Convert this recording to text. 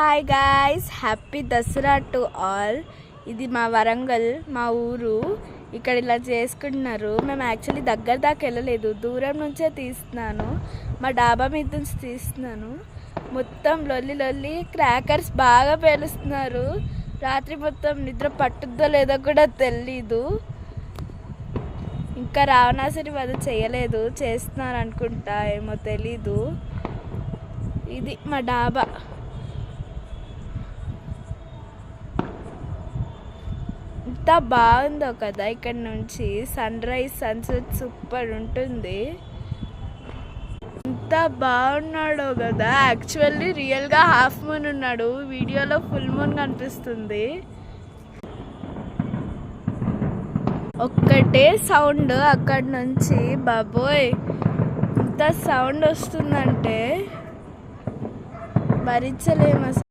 Hi guys, happy Dasara to all. ఇది మా వరంగల్, మా ఊరు. ఇక్కడ ఇలా చేసుకుంటున్నారు. మేము యాక్చువల్లీ దగ్గర దాకా వెళ్ళలేదు, దూరం నుంచే తీస్తున్నాను. మా డాబా మీద నుంచి తీస్తున్నాను. మొత్తం లొల్లి క్రాకర్స్ బాగా పేలుస్తున్నారు. రాత్రి మొత్తం నిద్ర పట్టుద్దో లేదో కూడా తెలీదు. ఇంకా రావణాసురి వధ చేయలేదు, చేస్తున్నారు అనుకుంటా, ఏమో తెలీదు. ఇది మా డాబా. ఎంత బాగుందో కదా, ఇక్కడ నుంచి సన్ రైజ్ సన్సెట్ సూపర్ ఉంటుంది. ఎంత బాగున్నాడో కదా. యాక్చువల్లీ రియల్గా హాఫ్ మూన్ ఉన్నాడు, వీడియోలో ఫుల్ మూన్ కనిపిస్తుంది. ఒక్కటే సౌండ్ అక్కడ నుంచి, బాబోయ్ ఎంత సౌండ్ వస్తుందంటే భరించలేము అసలు.